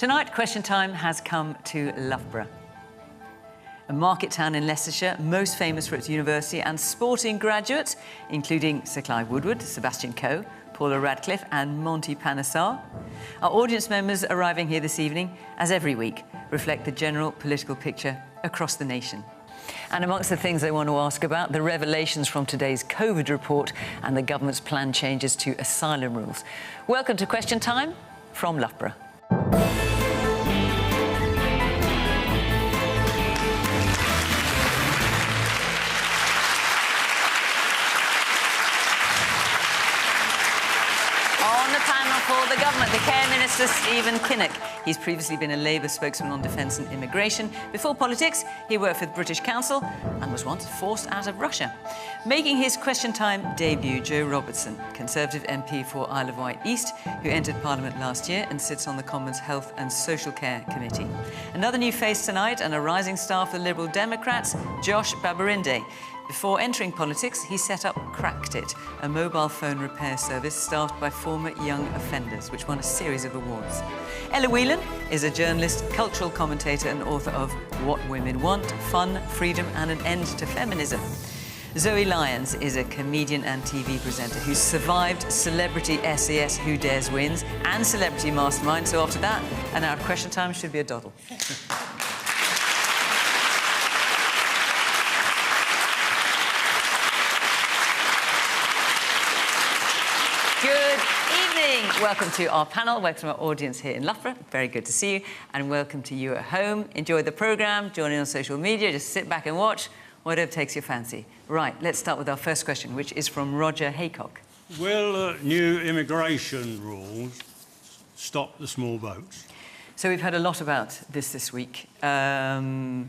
Tonight, Question Time has come to Loughborough, a market town in Leicestershire, most famous for its university and sporting graduates, including Sir Clive Woodward, Sebastian Coe, Paula Radcliffe and Monty Panesar. Our audience members arriving here this evening, as every week, reflect the general political picture across the nation. And amongst the things they want to ask about, the revelations from today's COVID report and the government's planned changes to asylum rules. Welcome to Question Time from Loughborough. For the government, the Care Minister, Stephen Kinnock. He's previously been a Labour spokesman on defence and immigration. Before politics, he worked for the British Council and was once forced out of Russia. Making his Question Time debut, Joe Robertson, Conservative MP for Isle of Wight East, who entered Parliament last year and sits on the Commons Health and Social Care Committee. Another new face tonight and a rising star for the Liberal Democrats, Josh Babarinde. Before entering politics, he set up Cracked It, a mobile phone repair service staffed by former young offenders, which won a series of awards. Ella Whelan is a journalist, cultural commentator and author of What Women Want, Fun, Freedom and an End to Feminism. Zoe Lyons is a comedian and TV presenter who survived Celebrity SES Who Dares Wins and Celebrity Mastermind, so after that, an hour of Question Time should be a doddle. Welcome to our panel, welcome to our audience here in Loughborough. Very good to see you, and welcome to you at home. Enjoy the programme, join in on social media, just sit back and watch, whatever takes your fancy. Right, let's start with our first question, which is from Roger Haycock. Will new immigration rules stop the small boats? So we've heard a lot about this week. Some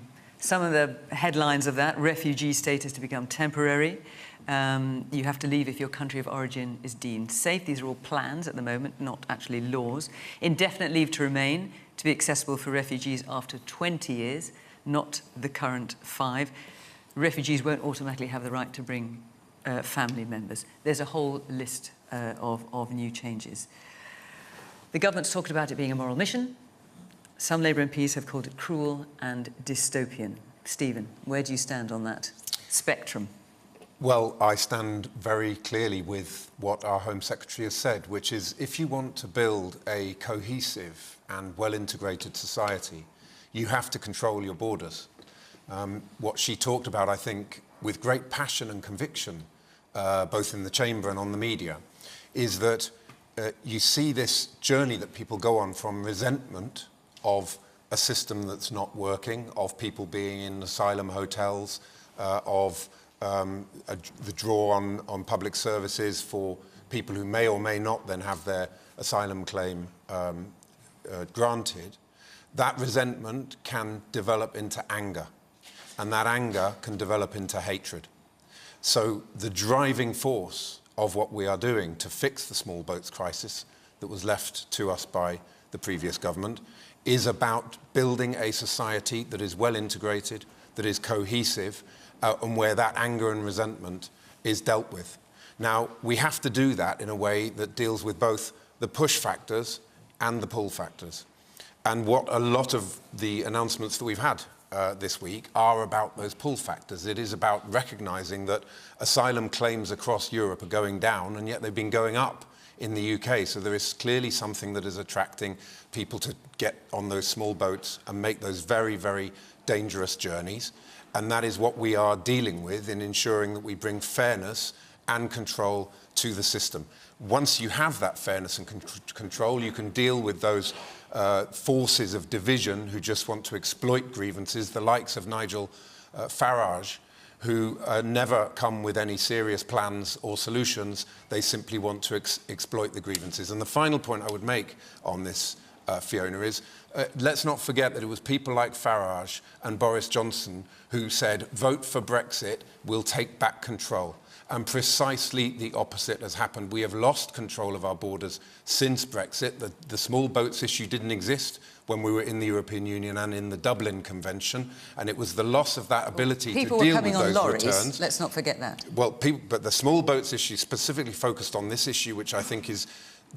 of the headlines of that: refugee status to become temporary. You have to leave if your country of origin is deemed safe. These are all plans at the moment, not actually laws. Indefinite leave to remain, to be accessible for refugees after 20 years, not the current 5. Refugees won't automatically have the right to bring family members. There's a whole list of new changes. The government's talked about it being a moral mission. Some Labour MPs have called it cruel and dystopian. Stephen, where do you stand on that spectrum? Well, I stand very clearly with what our Home Secretary has said, which is if you want to build a cohesive and well-integrated society, you have to control your borders. What she talked about, I think, with great passion and conviction, both in the chamber and on the media, is that you see this journey that people go on from resentment of a system that's not working, of people being in asylum hotels, of the draw on public services for people who may or may not then have their asylum claim granted. That resentment can develop into anger, and that anger can develop into hatred. So the driving force of what we are doing to fix the small boats crisis that was left to us by the previous government is about building a society that is well integrated, that is cohesive, and where that anger and resentment is dealt with. Now, we have to do that in a way that deals with both the push factors and the pull factors. And what a lot of the announcements that we've had this week are about those pull factors. It is about recognising that asylum claims across Europe are going down, and yet they've been going up in the UK. So there is clearly something that is attracting people to get on those small boats and make those very, very dangerous journeys. And that is what we are dealing with in ensuring that we bring fairness and control to the system. Once you have that fairness and control, you can deal with those forces of division who just want to exploit grievances, the likes of Nigel Farage, who never come with any serious plans or solutions. They simply want to exploit the grievances. And the final point I would make on this, Fiona, is let's not forget that it was people like Farage and Boris Johnson who said, vote for Brexit, we'll take back control. And precisely the opposite has happened. We have lost control of our borders since Brexit. The small boats issue didn't exist when we were in the European Union and in the Dublin Convention, and it was the loss of that ability to deal with those returns. People were coming on lorries, let's not forget that. Well, but the small boats issue specifically focused on this issue, which I think is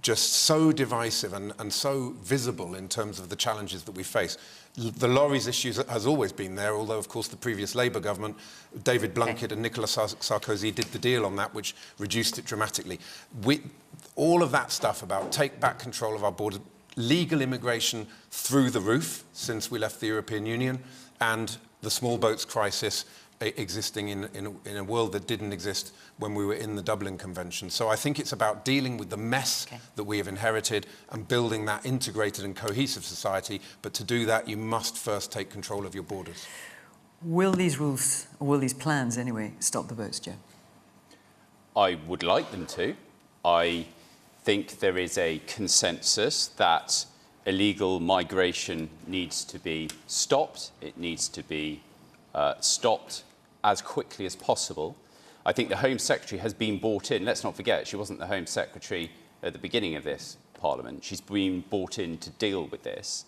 just so divisive and so visible in terms of the challenges that we face. The lorries issue has always been there, although, of course, the previous Labour government, David Blunkett and Nicolas Sarkozy did the deal on that, which reduced it dramatically. All of that stuff about take back control of our borders, legal immigration through the roof since we left the European Union, and the small boats crisis existing in a world that didn't exist when we were in the Dublin Convention. So I think it's about dealing with the mess that we have inherited and building that integrated and cohesive society. But to do that, you must first take control of your borders. Will these rules, or will these plans anyway, stop the boats, Joe? I would like them to. I think there is a consensus that illegal migration needs to be stopped. It needs to be stopped as quickly as possible. I think the Home Secretary has been brought in. Let's not forget, she wasn't the Home Secretary at the beginning of this Parliament. She's been brought in to deal with this.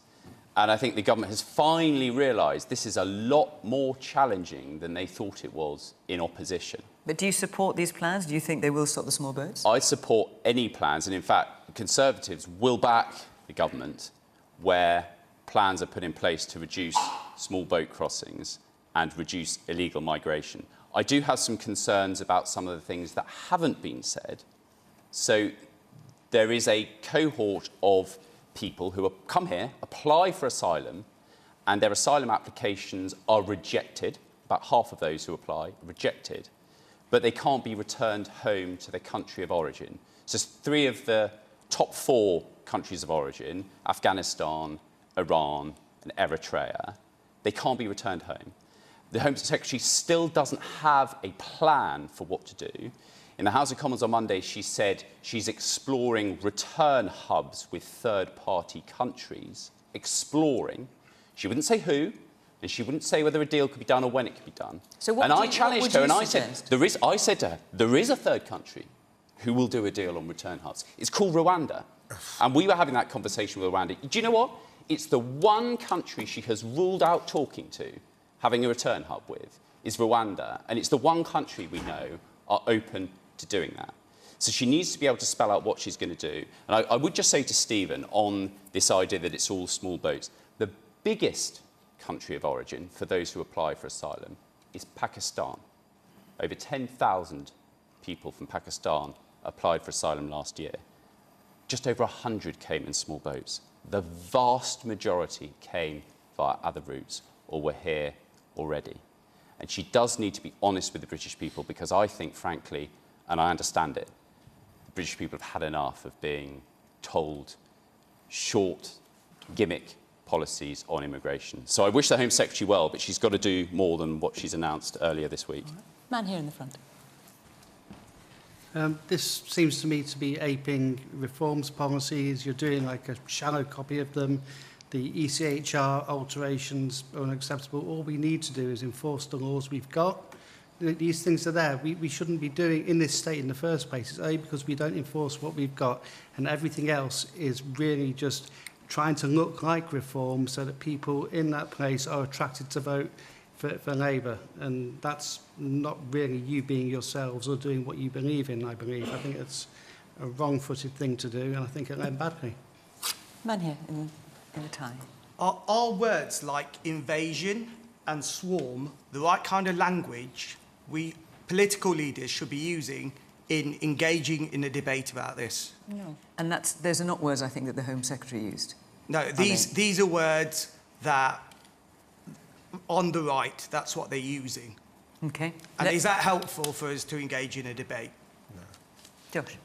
And I think the government has finally realised this is a lot more challenging than they thought it was in opposition. But do you support these plans? Do you think they will stop the small boats? I support any plans, and in fact, the Conservatives will back the government where plans are put in place to reduce small boat crossings and reduce illegal migration. I do have some concerns about some of the things that haven't been said. So there is a cohort of people who come here, apply for asylum, and their asylum applications are rejected. About half of those who apply are rejected, but they can't be returned home to their country of origin. So 3 of the top 4 countries of origin, Afghanistan, Iran, and Eritrea, they can't be returned home. The Home Secretary still doesn't have a plan for what to do. In the House of Commons on Monday, she said she's exploring return hubs with third-party countries. Exploring. She wouldn't say who, and she wouldn't say whether a deal could be done or when it could be done. So what and I challenged her, and I said, I said to her, there is a third country who will do a deal on return hubs. It's called Rwanda. And we were having that conversation with Rwanda. Do you know what? It's the one country she has ruled out talking to, having a return hub with, is Rwanda. And it's the one country we know are open to doing that. So she needs to be able to spell out what she's going to do. And I would just say to Stephen on this idea that it's all small boats, the biggest country of origin for those who apply for asylum is Pakistan. Over 10,000 people from Pakistan applied for asylum last year. Just over 100 came in small boats. The vast majority came via other routes or were here already. And she does need to be honest with the British people, because I think, frankly, and I understand it, the British people have had enough of being told short, gimmick policies on immigration. So I wish the Home Secretary well, but she's got to do more than what she's announced earlier this week. Man here in the front. This seems to me to be aping reforms policies. You're doing like a shallow copy of them. The ECHR alterations are unacceptable. All we need to do is enforce the laws we've got. These things are there. We shouldn't be doing in this state in the first place. It's only because we don't enforce what we've got, and everything else is really just trying to look like reform so that people in that place are attracted to vote for Labour. And that's not really you being yourselves or doing what you believe in, I believe. I think it's a wrong-footed thing to do, and I think it'll end badly. Man here in the tie. Are words like invasion and swarm the right kind of language we political leaders should be using in engaging in a debate about this? No. And those are not words, I think, that the Home Secretary used. No, these are words that, on the right, that's what they're using. OK. And is that helpful for us to engage in a debate? No. Josh.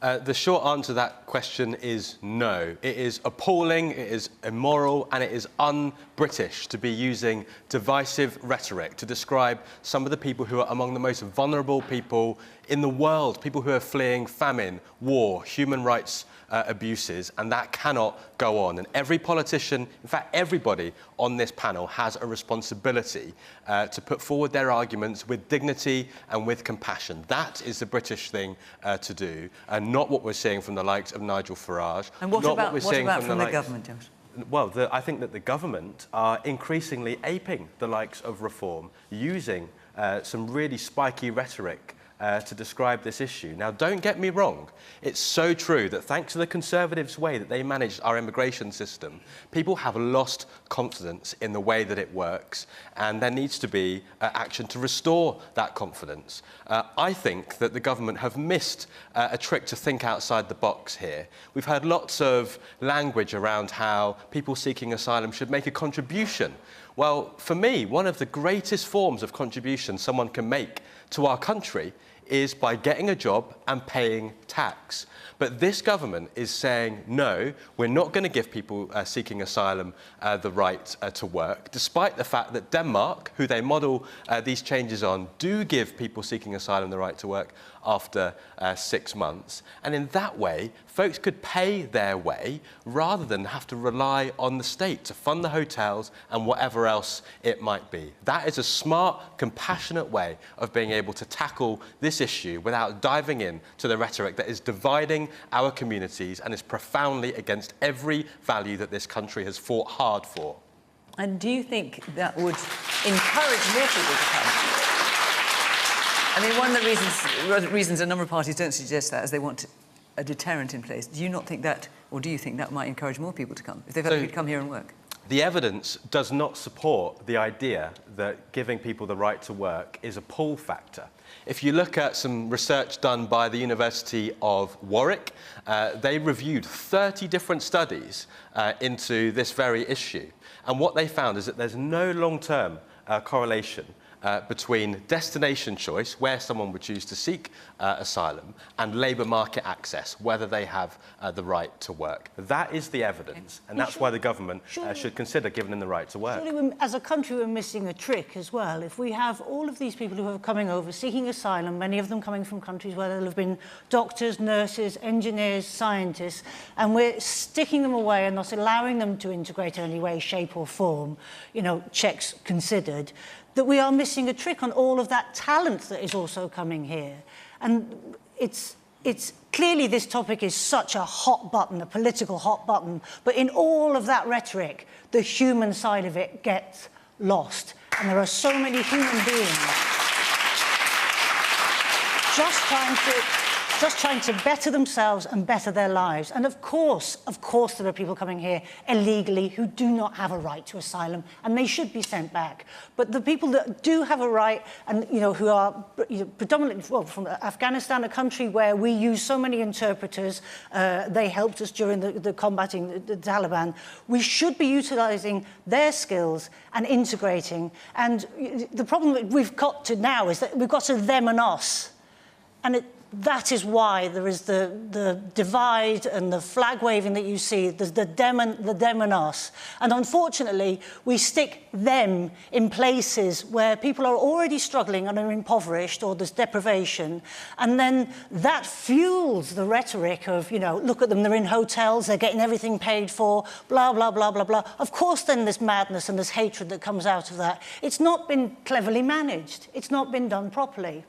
The short answer to that question is no. It is appalling, it is immoral, and it is un-British to be using divisive rhetoric to describe some of the people who are among the most vulnerable people in the world, people who are fleeing famine, war, human rights abuses, and that cannot go on. And every politician, in fact, everybody on this panel has a responsibility to put forward their arguments with dignity and with compassion. That is the British thing to do, and not what we're seeing from the likes of Nigel Farage. And what about from the government, Josh? Well, I think that the government are increasingly aping the likes of reform, using some really spiky rhetoric to describe this issue. Now, don't get me wrong. It's so true that thanks to the Conservatives' way that they managed our immigration system, people have lost confidence in the way that it works, and there needs to be action to restore that confidence. I think that the government have missed a trick to think outside the box here. We've heard lots of language around how people seeking asylum should make a contribution. Well, for me, one of the greatest forms of contribution someone can make to our country is by getting a job and paying tax. But this government is saying, no, we're not going to give people seeking asylum the right to work, despite the fact that Denmark, who they model these changes on, do give people seeking asylum the right to work after 6 months. And in that way, folks could pay their way rather than have to rely on the state to fund the hotels and whatever else it might be. That is a smart, compassionate way of being able to tackle this issue without diving in to the rhetoric that is dividing our communities and is profoundly against every value that this country has fought hard for. And do you think that would encourage more people to come? I mean, one of the reasons a number of parties don't suggest that is they want a deterrent in place. Do you not think that, or do you think that might encourage more people to come, if they felt they could come here and work? The evidence does not support the idea that giving people the right to work is a pull factor. If you look at some research done by the University of Warwick, they reviewed 30 different studies into this very issue. And what they found is that there's no long-term correlation between destination choice, where someone would choose to seek asylum, and labour market access, whether they have the right to work. That is the evidence, and that's why the government should consider giving them the right to work. Surely, as a country, we're missing a trick as well. If we have all of these people who are coming over, seeking asylum, many of them coming from countries where there have been doctors, nurses, engineers, scientists, and we're sticking them away and not allowing them to integrate in any way, shape or form, you know, checks considered, that we are missing a trick on all of that talent that is also coming here. And it's clearly this topic is such a hot button, a political hot button, but in all of that rhetoric, the human side of it gets lost. And there are so many human beings just trying to better themselves and better their lives. And of course, there are people coming here illegally who do not have a right to asylum, and they should be sent back. But the people that do have a right, and who are predominantly from Afghanistan, a country where we use so many interpreters, they helped us during the combating the Taliban. We should be utilising their skills and integrating. And the problem that we've got to now is that we've got to them and us, and that is why there is the divide and the flag waving that you see. There's the them and us. And unfortunately, we stick them in places where people are already struggling and are impoverished, or there's deprivation. And then that fuels the rhetoric of, look at them, they're in hotels, they're getting everything paid for, blah, blah, blah, blah, blah. Of course, then there's madness and there's hatred that comes out of that. It's not been cleverly managed. It's not been done properly.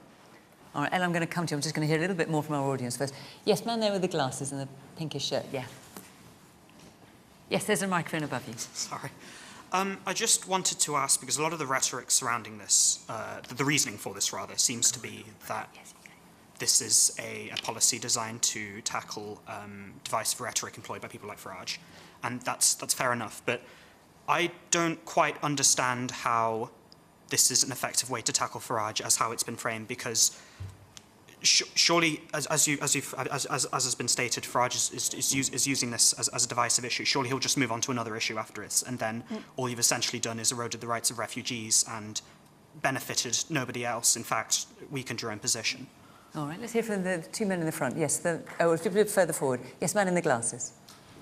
All right, Ella, I'm going to come to you. I'm just going to hear a little bit more from our audience first. Yes, man there with the glasses and the pinkish shirt, yeah. Yes, there's a microphone above you. Sorry. I just wanted to ask, because a lot of the rhetoric surrounding this, the reasoning for this, rather, seems to be that this is a policy designed to tackle divisive rhetoric employed by people like Farage. And that's fair enough. But I don't quite understand how this is an effective way to tackle Farage as how it's been framed, because surely, as has been stated, Farage is using this as a divisive issue. Surely he'll just move on to another issue after it, and then all you've essentially done is eroded the rights of refugees and benefited nobody else. In fact, weakened your own position. All right, let's hear from the two men in the front. Yes, a bit further forward. Yes, man in the glasses.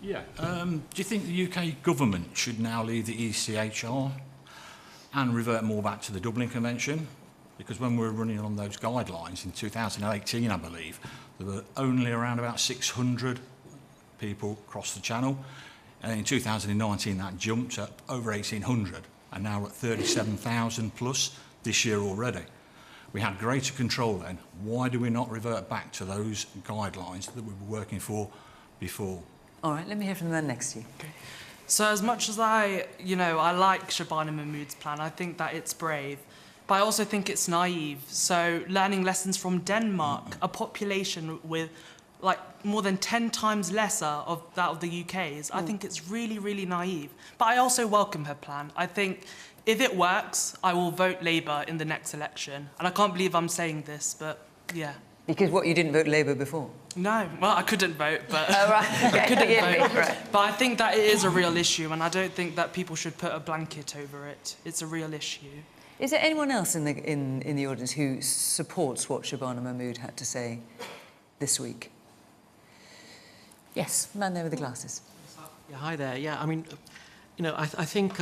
Yeah. Do you think the UK government should now leave the ECHR and revert more back to the Dublin Convention? Because when we were running on those guidelines in 2018, I believe, there were only around about 600 people across the channel. And in 2019, that jumped up over 1,800, and now we're at 37,000 plus this year already. We had greater control then. Why do we not revert back to those guidelines that we were working for before? All right, let me hear from the man next to you. Okay. So as much as I like Shabana Mahmood's plan, I think that it's brave. but I also think it's naive. So learning lessons from Denmark, a population with like more than 10 times lesser of that of the UK's, I think it's really, really naive. But I also welcome her plan. I think if it works, I will vote Labour in the next election. And I can't believe I'm saying this, but yeah. Because what, you didn't vote Labour before? No, well, I couldn't vote, but oh, right. Okay. I couldn't vote. Right. But I think that it is a real issue, and I don't think that people should put a blanket over it. It's a real issue. Is there anyone else in the audience who supports what Shabana Mahmood had to say this week? Yes, man there with the glasses. Yeah, hi there. Yeah, I mean, you know, I think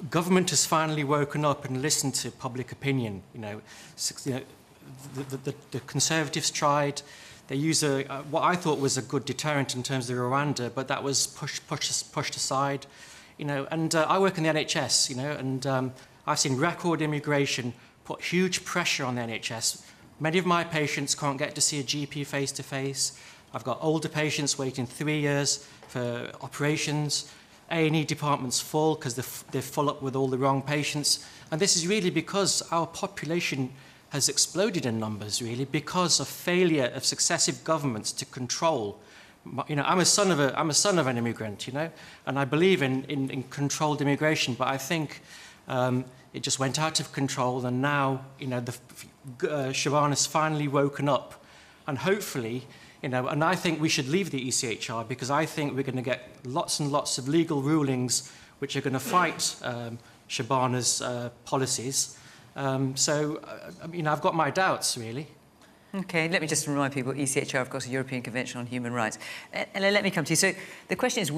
government has finally woken up and listened to public opinion. You know, the Conservatives tried. They used what I thought was a good deterrent in terms of Rwanda, but that was pushed aside. You know, and I work in the NHS. You know, and I've seen record immigration put huge pressure on the NHS. Many of my patients can't get to see a GP face to face. I've got older patients waiting 3 years for operations. A&E departments full because they're full up with all the wrong patients. And this is really because our population has exploded in numbers, really, because of failure of successive governments to control. You know, I'm a son of an immigrant, you know, and I believe in controlled immigration, but I think it just went out of control, and now, you know, Shabana's finally woken up, and hopefully, you know, and I think we should leave the ECHR because I think we're going to get lots and lots of legal rulings which are going to fight Shabana's policies. So, you know, I've got my doubts, really. OK, let me just remind people, ECHR, of course, a European Convention on Human Rights. Ella, let me come to you. So the question is,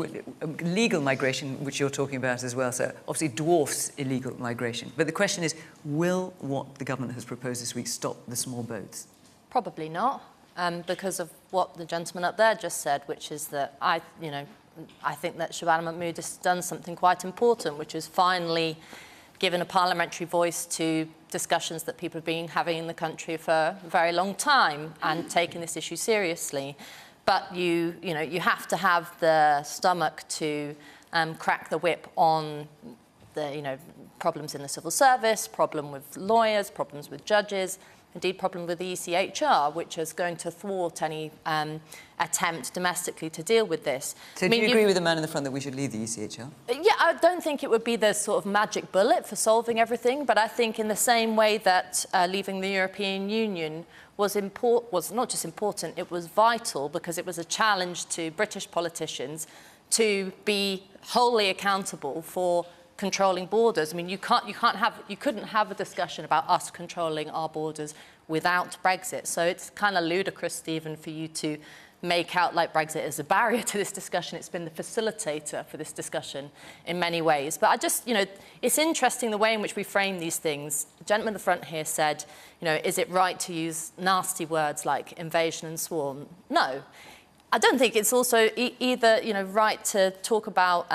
legal migration, which you're talking about as well, so obviously dwarfs illegal migration. But the question is, will what the government has proposed this week stop the small boats? Probably not, because of what the gentleman up there just said, which is that I think that Shabana Mahmood has done something quite important, which is finally given a parliamentary voice to discussions that people have been having in the country for a very long time and taking this issue seriously. But you have to have the stomach to crack the whip on the problems in the civil service, problem with lawyers, problems with judges, indeed problem with the ECHR, which is going to thwart any attempt domestically to deal with this. So do you agree with the man in the front that we should leave the ECHR? Yeah, I don't think it would be the sort of magic bullet for solving everything, but I think in the same way that leaving the European Union was not just important, it was vital because it was a challenge to British politicians to be wholly accountable for controlling borders. I mean, you couldn't have a discussion about us controlling our borders without Brexit. So it's kind of ludicrous, Stephen, for you to make out like Brexit is a barrier to this discussion. It's been the facilitator for this discussion in many ways. But I just, it's interesting the way in which we frame these things. The gentleman in the front here said, is it right to use nasty words like invasion and swarm? No. I don't think it's also either, right to talk about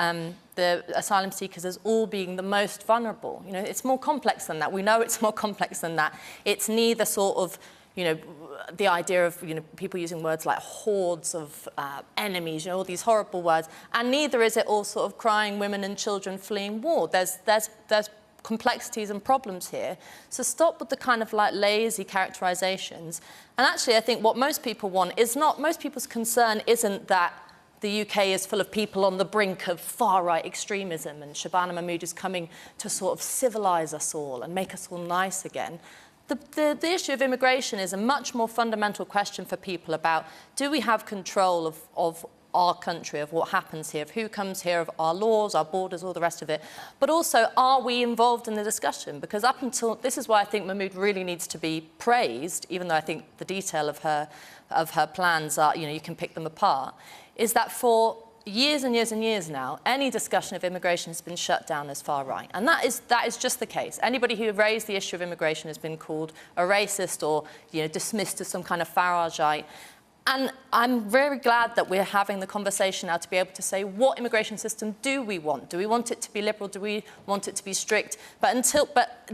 the asylum seekers as all being the most vulnerable. It's more complex than that. We know it's more complex than that. It's neither sort of, the idea of, people using words like hordes of enemies, all these horrible words, and neither is it all sort of crying women and children fleeing war. There's complexities and problems here. So stop with the kind of like lazy characterizations. And actually, I think what most people want is most people's concern isn't that the UK is full of people on the brink of far-right extremism and Shabana Mahmood is coming to sort of civilize us all and make us all nice again. The issue of immigration is a much more fundamental question for people about, do we have control of our country, of what happens here, of who comes here, of our laws, our borders, all the rest of it. But also, are we involved in the discussion? Because up until, this is why I think Mahmood really needs to be praised, even though I think the detail of her plans are, you can pick them apart, is that for years and years and years now, any discussion of immigration has been shut down as far right. And that is just the case. Anybody who raised the issue of immigration has been called a racist or, dismissed as some kind of Farageite. And I'm very glad that we're having the conversation now to be able to say, what immigration system do we want? Do we want it to be liberal? Do we want it to be strict? But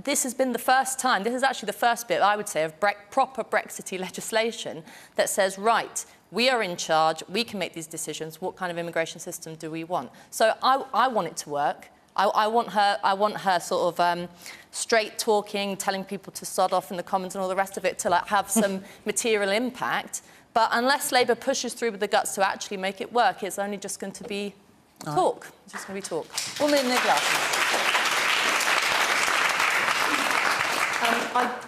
this has been the first time, this is actually the first bit, I would say, of proper Brexity legislation that says, right, we are in charge, we can make these decisions, what kind of immigration system do we want? So I want it to work. I want her sort of straight talking, telling people to sod off in the Commons and all the rest of it to like have some material impact. But unless Labour pushes through with the guts to actually make it work, it's only just going to be talk. It's just going to be talk. Woman Nicholas.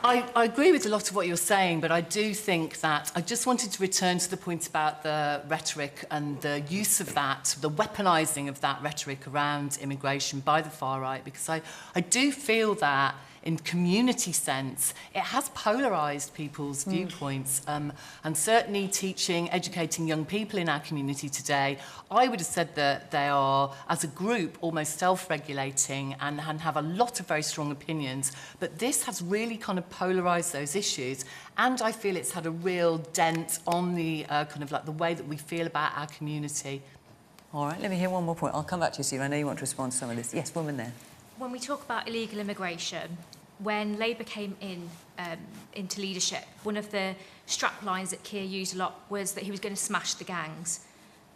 I agree with a lot of what you're saying, but I do think that I just wanted to return to the point about the rhetoric and the use of that, the weaponising of that rhetoric around immigration by the far right, because I do feel that in community sense, it has polarised people's viewpoints. And certainly teaching, educating young people in our community today, I would have said that they are, as a group, almost self-regulating and have a lot of very strong opinions. But this has really kind of polarised those issues. And I feel it's had a real dent on the kind of like the way that we feel about our community. All right, let me hear one more point. I'll come back to you, Steve. I know you want to respond to some of this. Yes, woman there. When we talk about illegal immigration, when Labour came into leadership, one of the strap lines that Keir used a lot was that he was going to smash the gangs.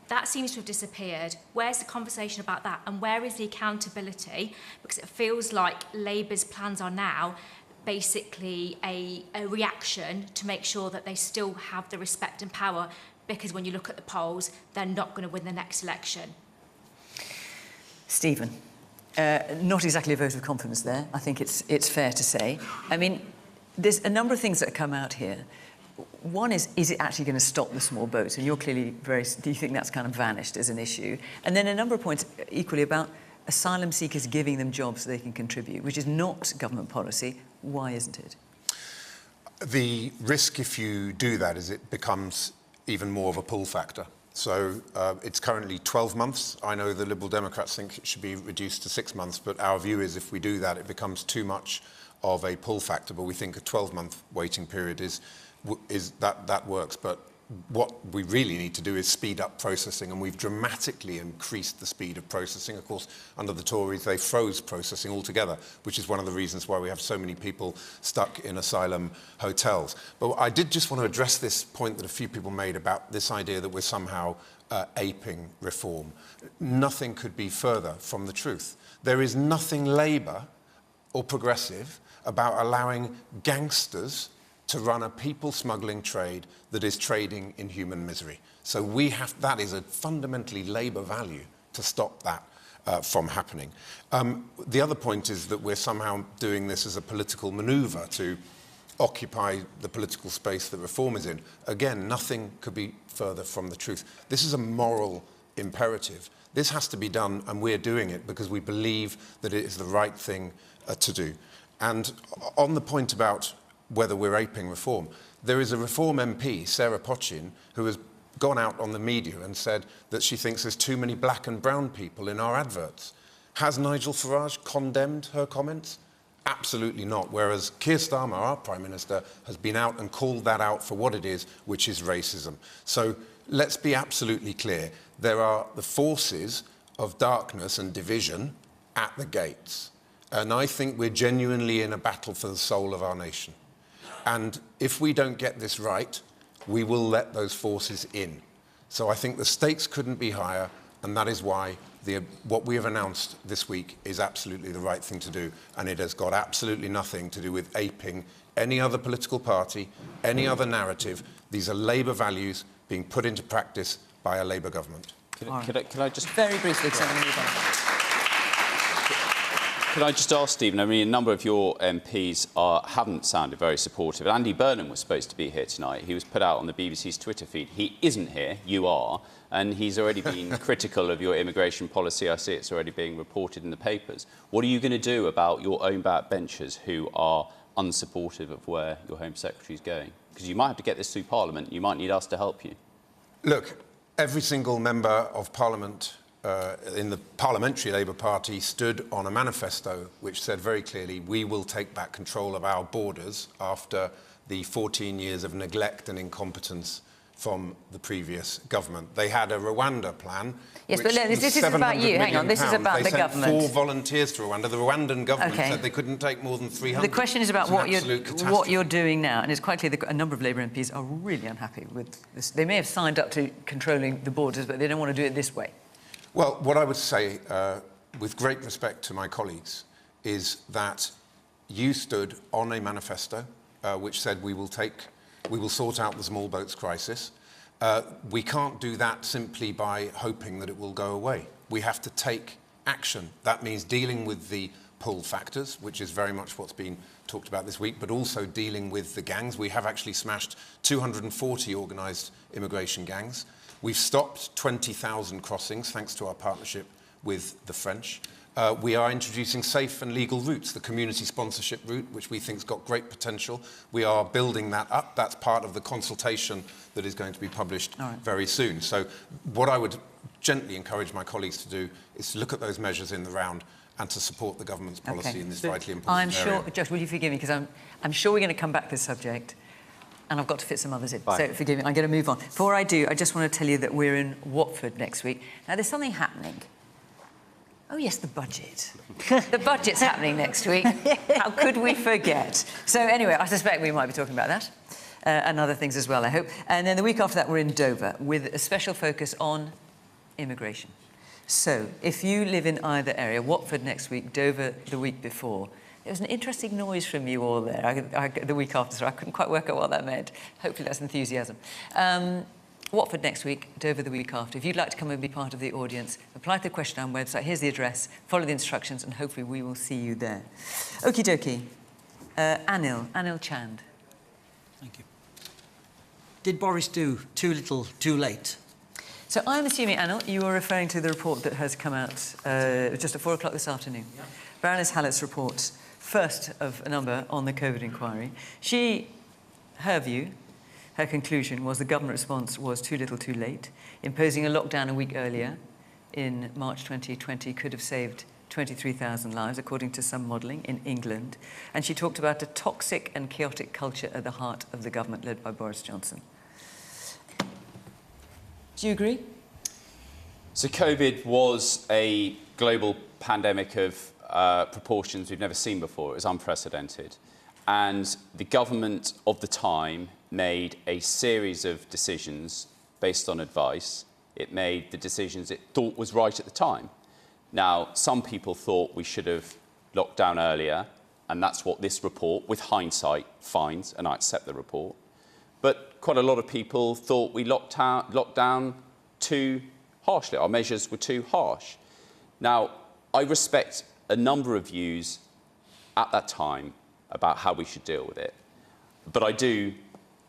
That seems to have disappeared. Where's the conversation about that? And where is the accountability? Because it feels like Labour's plans are now basically a reaction to make sure that they still have the respect and power, because when you look at the polls, they're not going to win the next election. Stephen. Not exactly a vote of confidence there, I think it's fair to say. I mean, there's a number of things that come out here. One is it actually going to stop the small boats? And you're clearly do you think that's kind of vanished as an issue? And then a number of points equally about asylum seekers giving them jobs so they can contribute, which is not government policy. Why isn't it? The risk if you do that is it becomes even more of a pull factor. So it's currently 12 months. I know the Liberal Democrats think it should be reduced to 6 months, but our view is if we do that, it becomes too much of a pull factor. But we think a 12-month waiting period that works. But what we really need to do is speed up processing, and we've dramatically increased the speed of processing. Of course, under the Tories, they froze processing altogether, which is one of the reasons why we have so many people stuck in asylum hotels. But I did just want to address this point that a few people made about this idea that we're somehow aping reform. Nothing could be further from the truth. There is nothing Labour or progressive about allowing gangsters to run a people smuggling trade that is trading in human misery. So that is a fundamentally Labour value to stop that from happening. The other point is that we're somehow doing this as a political manoeuvre to occupy the political space that reform is in. Again, nothing could be further from the truth. This is a moral imperative. This has to be done, and we're doing it because we believe that it is the right thing to do. And on the point about whether we're aping reform, there is a Reform MP, Sarah Pochin, who has gone out on the media and said that she thinks there's too many black and brown people in our adverts. Has Nigel Farage condemned her comments? Absolutely not. Whereas Keir Starmer, our Prime Minister, has been out and called that out for what it is, which is racism. So let's be absolutely clear. There are the forces of darkness and division at the gates. And I think we're genuinely in a battle for the soul of our nation. And if we don't get this right, we will let those forces in. So I think the stakes couldn't be higher, and that is why what we have announced this week is absolutely the right thing to do, and it has got absolutely nothing to do with aping any other political party, any other narrative. These are Labour values being put into practice by a Labour government. Could I just... Very briefly, Could I just ask, Stephen, I mean, a number of your MPs haven't sounded very supportive. Andy Burnham was supposed to be here tonight. He was put out on the BBC's Twitter feed. He isn't here, you are, and he's already been critical of your immigration policy. I see it's already being reported in the papers. What are you going to do about your own backbenchers who are unsupportive of where your Home Secretary is going? Because you might have to get this through Parliament. You might need us to help you. Look, every single member of Parliament in the Parliamentary Labour Party stood on a manifesto which said very clearly we will take back control of our borders after the 14 years of neglect and incompetence from the previous government. They had a Rwanda plan. Yes, but this is about you. Hang on, this is about the government. They sent 4 volunteers to Rwanda. The Rwandan government said they couldn't take more than 300. The question is about what you're doing now, and it's quite clear that a number of Labour MPs are really unhappy with this. They may have signed up to controlling the borders, but they don't want to do it this way. Well, what I would say with great respect to my colleagues, is that you stood on a manifesto which said we will sort out the small boats crisis. We can't do that simply by hoping that it will go away. We have to take action. That means dealing with the pull factors, which is very much what's been talked about this week, but also dealing with the gangs. We have actually smashed 240 organised immigration gangs. We've stopped 20,000 crossings, thanks to our partnership with the French. We are introducing safe and legal routes, the community sponsorship route, which we think has got great potential. We are building that up. That's part of the consultation that is going to be published very soon. So what I would gently encourage my colleagues to do is to look at those measures in the round and to support the government's policy in this vitally important I'm area. sure, Josh, will you forgive me, because I'm sure we're going to come back to this subject, and I've got to fit some others in. Fine. So forgive me, I'm going to move on. Before I do, I just want to tell you that we're in Watford next week. Now, there's something happening. Oh, yes, the budget. The budget's happening next week. How could we forget? So anyway, I suspect we might be talking about that and other things as well, I hope. And then the week after that, we're in Dover with a special focus on immigration. So if you live in either area, Watford next week, Dover the week before, there was an interesting noise from you all there the week after, so I couldn't quite work out what that meant. Hopefully that's enthusiasm. Watford next week, Dover the week after. If you'd like to come and be part of the audience, apply to the question on website. Here's the address, follow the instructions, and hopefully we will see you there. Okie dokie. Anil Chand. Thank you. Did Boris do too little, too late? So I'm assuming, Anil, you are referring to the report that has come out just at 4 o'clock this afternoon. Yeah. Baroness Hallett's report, first of a number on the COVID inquiry. Her view, her conclusion was the government response was too little, too late. Imposing a lockdown a week earlier in March 2020 could have saved 23,000 lives, according to some modelling in England. And she talked about a toxic and chaotic culture at the heart of the government led by Boris Johnson. Do you agree? So COVID was a global pandemic of proportions we've never seen before. It was unprecedented. And the government of the time made a series of decisions based on advice. It made the decisions it thought was right at the time. Now, some people thought we should have locked down earlier, and that's what this report, with hindsight, finds, and I accept the report. But quite a lot of people thought we locked down too harshly. Our measures were too harsh. Now, I respect a number of views at that time about how we should deal with it. But I do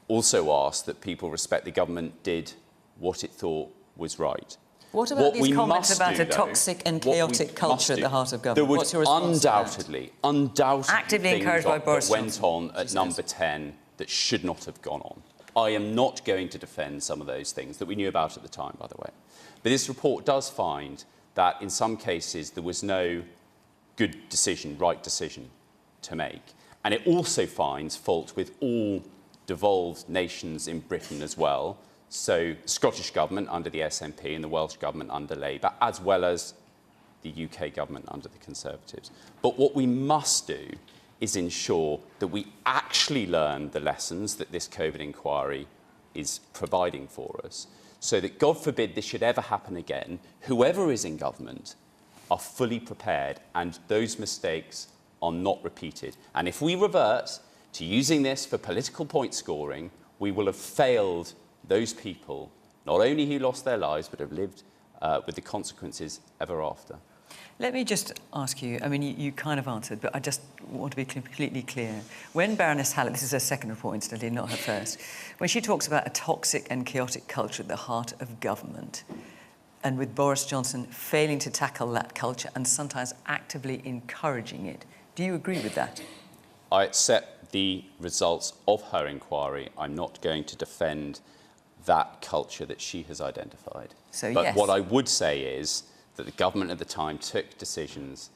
also ask that people respect the government did what it thought was right. What about these comments about a toxic and chaotic culture at the heart of government? There was undoubtedly actively things encouraged by Boris that went on at number 10 that should not have gone on. I am not going to defend some of those things that we knew about at the time, by the way. But this report does find that in some cases there was no good decision, right decision to make. And it also finds fault with all devolved nations in Britain as well. So the Scottish Government under the SNP and the Welsh Government under Labour, as well as the UK Government under the Conservatives. But what we must do is ensure that we actually learn the lessons that this COVID inquiry is providing for us, so that, God forbid, this should ever happen again, whoever is in government are fully prepared and those mistakes are not repeated. And if we revert to using this for political point scoring, we will have failed those people, not only who lost their lives, but have lived with the consequences ever after. Let me just ask you, I mean, you kind of answered, but I just want to be completely clear. When Baroness Hallett, this is her second report, incidentally, not her first, when she talks about a toxic and chaotic culture at the heart of government, and with Boris Johnson failing to tackle that culture and sometimes actively encouraging it, do you agree with that? I accept the results of her inquiry. I'm not going to defend that culture that she has identified. But what I would say is that the government at the time took decisions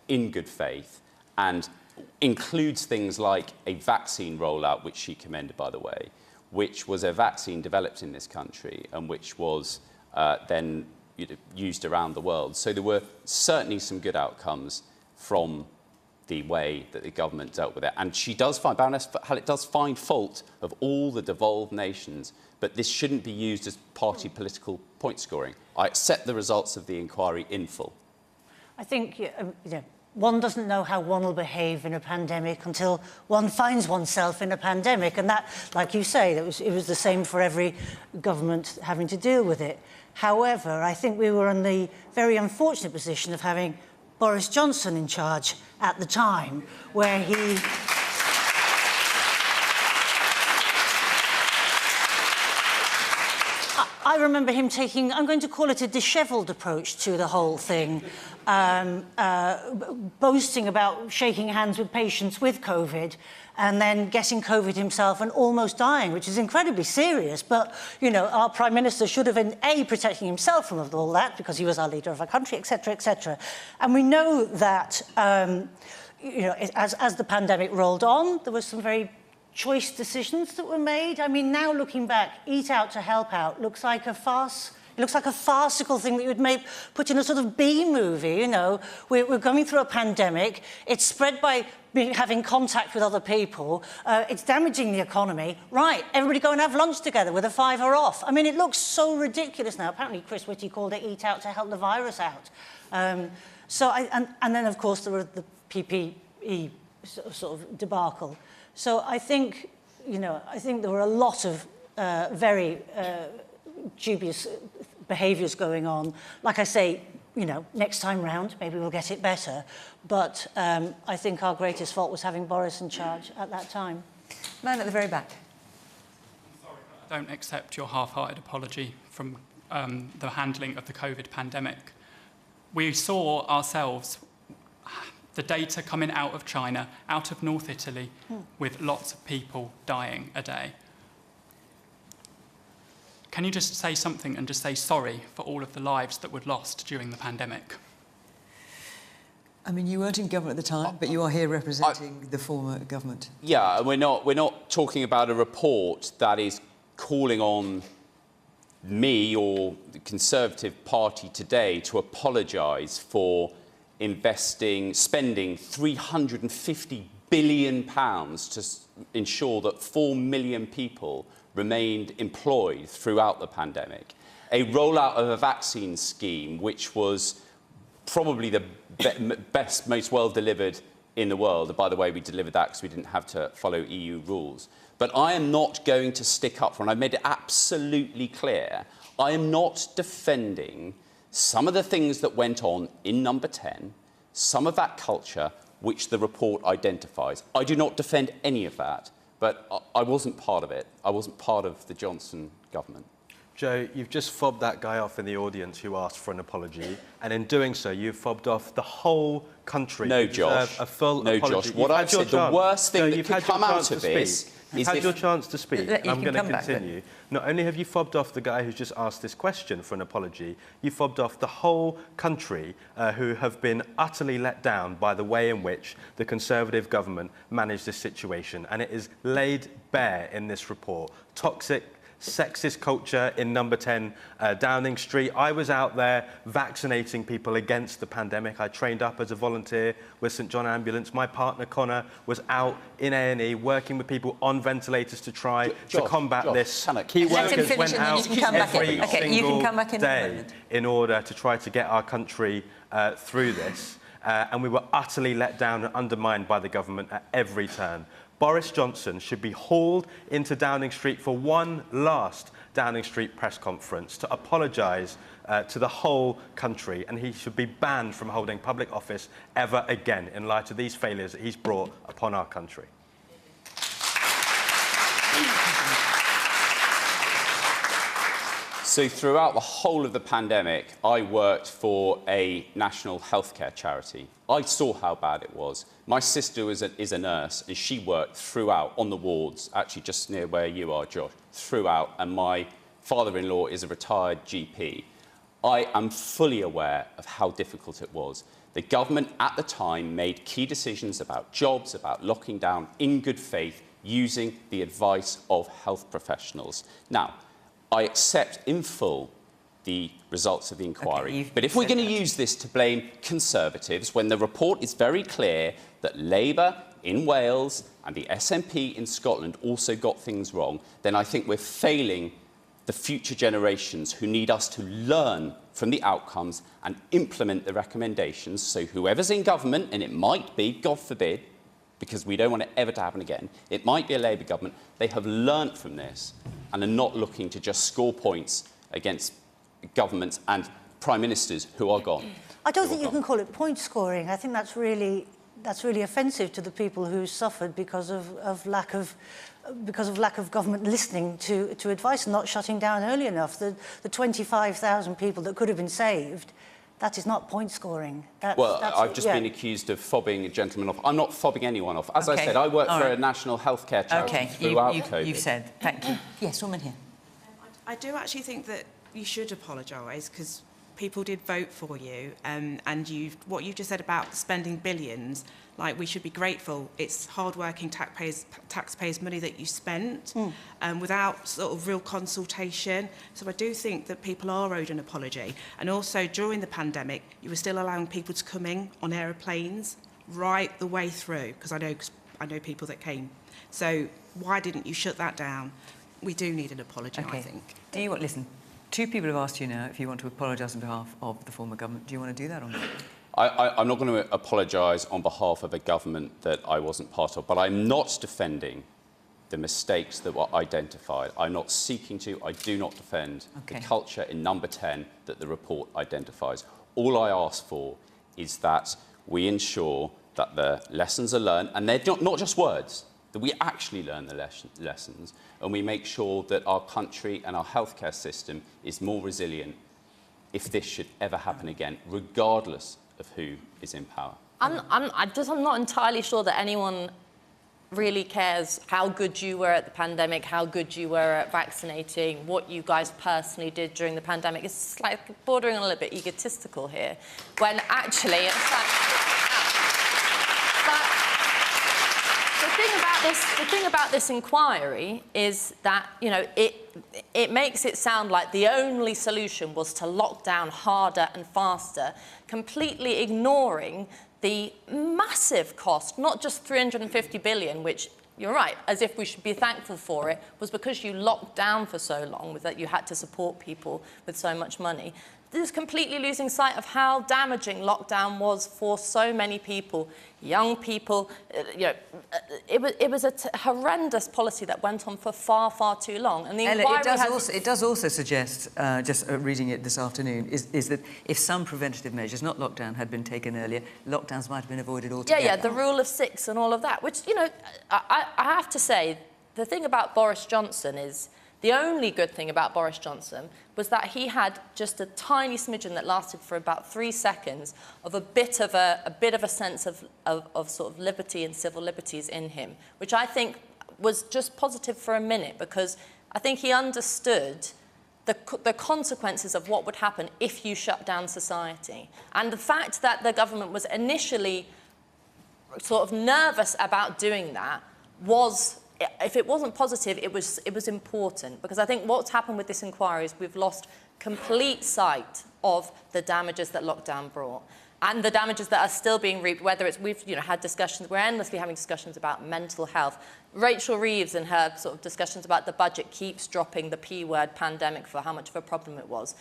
in good faith and includes things like a vaccine rollout, which she commended, by the way, which was a vaccine developed in this country and which was then used around the world. So there were certainly some good outcomes from the way that the government dealt with it. And she does find, Baroness Hallett does find fault of all the devolved nations, but this shouldn't be used as party political point scoring. I accept the results of the inquiry in full. I think one doesn't know how one will behave in a pandemic until one finds oneself in a pandemic. And that, like you say, it was the same for every government having to deal with it. However, I think we were in the very unfortunate position of having Boris Johnson in charge at the time, where he... I remember him taking, I'm going to call it a dishevelled approach to the whole thing, boasting about shaking hands with patients with COVID and then getting COVID himself and almost dying, which is incredibly serious. But, our Prime Minister should have been, A, protecting himself from all that because he was our leader of our country, etc., etc. And we know that, as the pandemic rolled on, there was some very choice decisions that were made. I mean, now looking back, Eat Out to Help Out looks like a farce. It looks like a farcical thing that you would put in a sort of B-movie, We're going through a pandemic. It's spread by having contact with other people. It's damaging the economy. Right, everybody go and have lunch together with a $5 off. I mean, it looks so ridiculous now. Apparently, Chris Whitty called it Eat Out to help the virus out. And then, of course, there were the PPE sort of debacle. So I think, I think there were a lot of very dubious behaviours going on. Like I say, next time round, maybe we'll get it better. But I think our greatest fault was having Boris in charge at that time. Man at the very back. I'm sorry, but I don't accept your half-hearted apology from the handling of the COVID pandemic. We saw ourselves the data coming out of China, out of North Italy, with lots of people dying a day. Can you just say something and just say sorry for all of the lives that were lost during the pandemic? I mean, you weren't in government at the time, but you are here representing the former government. Yeah, and we're not talking about a report that is calling on me or the Conservative Party today to apologise for spending £350 billion to ensure that 4 million people remained employed throughout the pandemic. A rollout of a vaccine scheme which was probably the best, most well-delivered in the world. And by the way, we delivered that because we didn't have to follow EU rules. But I am not going to stick up for, and I've made it absolutely clear, I am not defending some of the things that went on in Number 10, some of that culture which the report identifies. I do not defend any of that, but I wasn't part of it. I wasn't part of the Johnson government. Joe, you've just fobbed that guy off in the audience who asked for an apology, and in doing so, you've fobbed off the whole country. No, Josh. A full no, apology. Josh. What I've said, the worst thing that could come out of this You've had your chance to speak. I'm going to continue. Back, Not only have you fobbed off the guy who's just asked this question for an apology, you fobbed off the whole country who have been utterly let down by the way in which the Conservative government managed this situation. And it is laid bare in this report. Toxic, sexist culture in Number 10 Downing Street. I was out there vaccinating people against the pandemic. I trained up as a volunteer with St John Ambulance. My partner Connor was out in A&E working with people on ventilators to try to combat this. Key workers went out every single day in order to try to get our country through this. And we were utterly let down and undermined by the government at every turn. Boris Johnson should be hauled into Downing Street for one last Downing Street press conference to apologise to the whole country, and he should be banned from holding public office ever again in light of these failures that he's brought upon our country. So throughout the whole of the pandemic, I worked for a national healthcare charity. I saw how bad it was. My sister is a nurse, and she worked throughout on the wards, actually just near where you are, Josh, throughout, and my father-in-law is a retired GP. I am fully aware of how difficult it was. The government at the time made key decisions about jobs, about locking down in good faith, using the advice of health professionals. Now, I accept in full the results of the inquiry. But if we're going to use this to blame Conservatives, when the report is very clear that Labour in Wales and the SNP in Scotland also got things wrong, then I think we're failing the future generations who need us to learn from the outcomes and implement the recommendations. So whoever's in government, and it might be, God forbid, because we don't want it ever to happen again, it might be a Labour government, they have learnt from this and are not looking to just score points against governments and prime ministers who are gone. I don't think you can call it point scoring. I think that's really offensive to the people who suffered because of lack of government listening to advice and not shutting down early enough. The 25,000 people that could have been saved, that is not point scoring. I've just been accused of fobbing a gentleman off. I'm not fobbing anyone off. As I said, I work for a national healthcare charity throughout COVID. You've said. Thank you. Yes, woman here. I do actually think that you should apologise, because people did vote for you, and what you just said about spending billions, like, we should be grateful. It's hard-working taxpayers' money that you spent without sort of real consultation. So I do think that people are owed an apology. And also, during the pandemic, you were still allowing people to come in on aeroplanes right the way through, because I know people that came. So why didn't you shut that down? We do need an apology, I think. Do you want, listen, two people have asked you now if you want to apologise on behalf of the former government. Do you want to do that or not? I'm not going to apologise on behalf of a government that I wasn't part of, but I'm not defending the mistakes that were identified. I'm not seeking to. I do not defend the culture in number 10 that the report identifies. All I ask for is that we ensure that the lessons are learned, and they're not just words, that we actually learn the lessons, and we make sure that our country and our healthcare system is more resilient if this should ever happen again, regardless of who is in power. I'm not entirely sure that anyone really cares how good you were at the pandemic, how good you were at vaccinating, what you guys personally did during the pandemic. It's like bordering on a little bit egotistical here, when actually it's like... The thing about this inquiry is that, you know, it makes it sound like the only solution was to lock down harder and faster, completely ignoring the massive cost, not just 350 billion, which, you're right, as if we should be thankful for it, was because you locked down for so long, that you had to support people with so much money. This is completely losing sight of how damaging lockdown was for so many people, young people. You know, it was a horrendous policy that went on for far, far too long. And the Ella, it does also suggest, just reading it this afternoon, is that if some preventative measures, not lockdown, had been taken earlier, lockdowns might have been avoided altogether. Yeah, the rule of 6 and all of that, which, you know, I have to say, the thing about Boris Johnson is, the only good thing about Boris Johnson was that he had just a tiny smidgen that lasted for about 3 seconds of a bit of a sense of sort of liberty and civil liberties in him, which I think was just positive for a minute, because I think he understood the consequences of what would happen if you shut down society. And the fact that the government was initially sort of nervous about doing that was... If it wasn't positive, it was important, because I think what's happened with this inquiry is we've lost complete sight of the damages that lockdown brought and the damages that are still being reaped, whether it's, we've had discussions, we're endlessly having discussions about mental health. Rachel Reeves in her sort of discussions about the budget keeps dropping the P word, pandemic, for how much of a problem it was.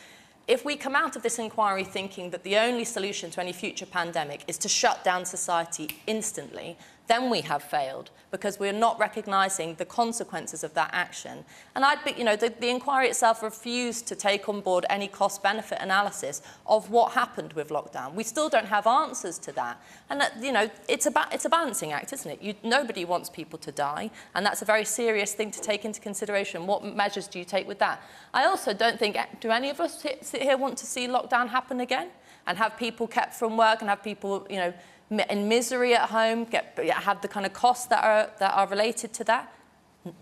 If we come out of this inquiry thinking that the only solution to any future pandemic is to shut down society instantly, then we have failed, because we're not recognising the consequences of that action. And the inquiry itself refused to take on board any cost-benefit analysis of what happened with lockdown. We still don't have answers to that. And it's a balancing act, isn't it? Nobody wants people to die, and that's a very serious thing to take into consideration. What measures do you take with that? I also don't think, do any of us sit here want to see lockdown happen again and have people kept from work and have people, in misery at home, have the kind of costs that are related to that?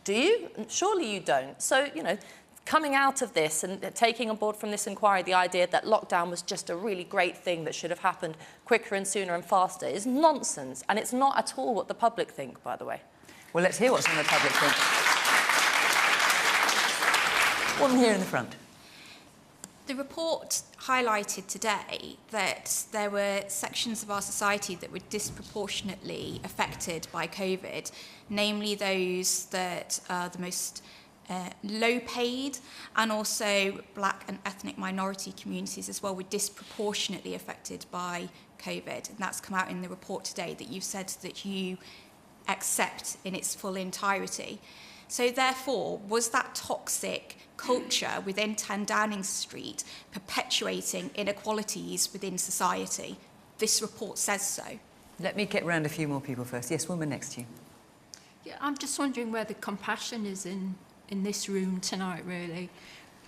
Do you? Surely you don't. So, coming out of this and taking on board from this inquiry the idea that lockdown was just a really great thing that should have happened quicker and sooner and faster is nonsense. And it's not at all what the public think, by the way. Well, let's hear what's on the public think. Woman here in the front. The report highlighted today that there were sections of our society that were disproportionately affected by COVID, namely those that are the most low paid, and also black and ethnic minority communities as well were disproportionately affected by COVID. And that's come out in the report today that you've said that you accept in its full entirety. So therefore, was that toxic culture within 10 Downing Street perpetuating inequalities within society? This report says so. Let me get round a few more people first. Yes, woman next to you. Yeah, I'm just wondering where the compassion is in this room tonight, really.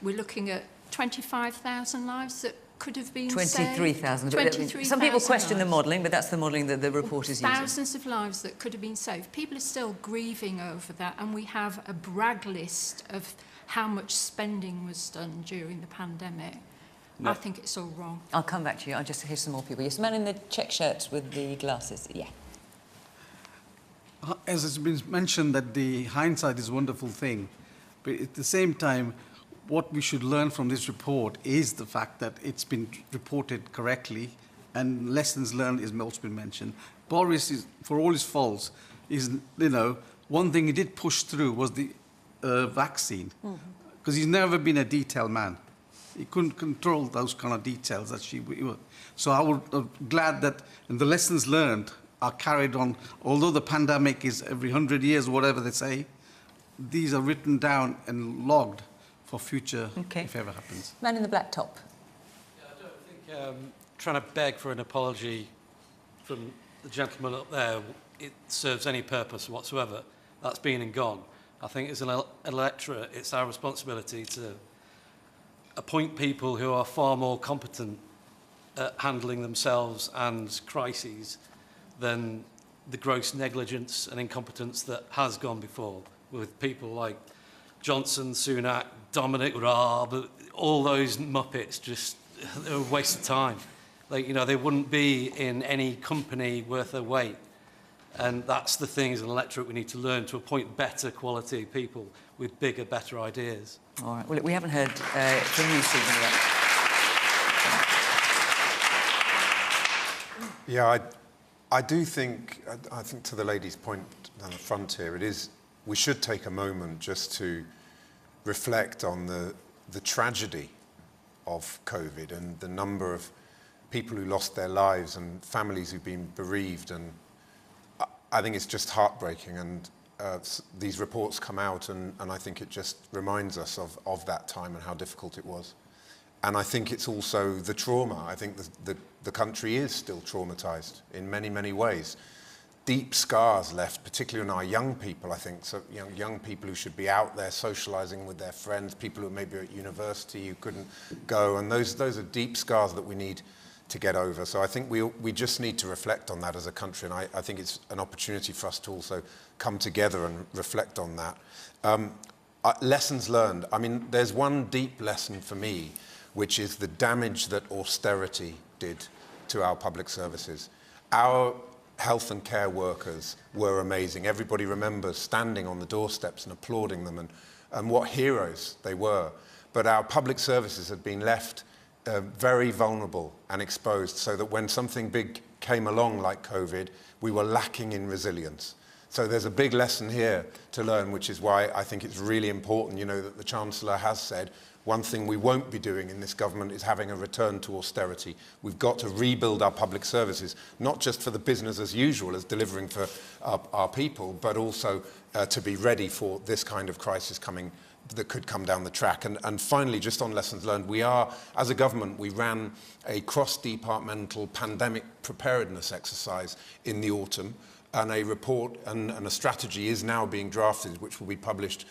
We're looking at 25,000 lives that could have been 23,000. 23,000 Some people question the lives. modelling, but that's the modelling that the report is using. Thousands of lives that could have been saved. People are still grieving over that, and we have a brag list of how much spending was done during the pandemic. No. I think it's all wrong. I'll come back to you. I'll just hear some more people. Yes, man in the check shirt with the glasses. Yeah. As it's been mentioned that the hindsight is a wonderful thing, but at the same time, what we should learn from this report is the fact that it's been reported correctly, and lessons learned is also been mentioned. Boris, is, for all his faults, is, you know, one thing he did push through was the vaccine, because he's never been a detail man. He couldn't control those kind of details that she was. So I would glad that the lessons learned are carried on. Although the pandemic is every 100 years, whatever they say, these are written down and logged for future, if ever happens. Man in the black top. Yeah, I don't think trying to beg for an apology from the gentleman up there, it serves any purpose whatsoever. That's been and gone. I think as an electorate, it's our responsibility to appoint people who are far more competent at handling themselves and crises than the gross negligence and incompetence that has gone before, with people like Johnson, Sunak, Dominic Raab, all those muppets, just they're a waste of time. Like, you know, they wouldn't be in any company worth their weight. And that's the thing as an electorate we need to learn, to appoint better quality people with bigger, better ideas. All right. Well, look, we haven't heard from you, Stephen, yet. Yeah, I do think, I think to the lady's point down the front here, it is, we should take a moment just to reflect on the tragedy of COVID and the number of people who lost their lives and families who've been bereaved. And I think it's just heartbreaking. And these reports come out and I think it just reminds us of that time and how difficult it was. And I think it's also the trauma. I think the country is still traumatized in many, many ways. Deep scars left, particularly on our young people, I think. So, you know, young people who should be out there socializing with their friends, people who maybe are at university who couldn't go. And those are deep scars that we need to get over. So I think we just need to reflect on that as a country. And I think it's an opportunity for us to also come together and reflect on that. Lessons learned. I mean, there's one deep lesson for me, which is the damage that austerity did to our public services. Our health and care workers were amazing. Everybody remembers standing on the doorsteps and applauding them and what heroes they were. But our public services had been left very vulnerable and exposed, so that when something big came along like COVID, we were lacking in resilience. So there's a big lesson here to learn, which is why I think it's really important, you know, that the Chancellor has said one thing we won't be doing in this government is having a return to austerity. We've got to rebuild our public services, not just for the business as usual as delivering for our people, but also to be ready for this kind of crisis coming that could come down the track. And finally, just on lessons learned, we are, as a government, we ran a cross-departmental pandemic preparedness exercise in the autumn, and a report and a strategy is now being drafted, which will be published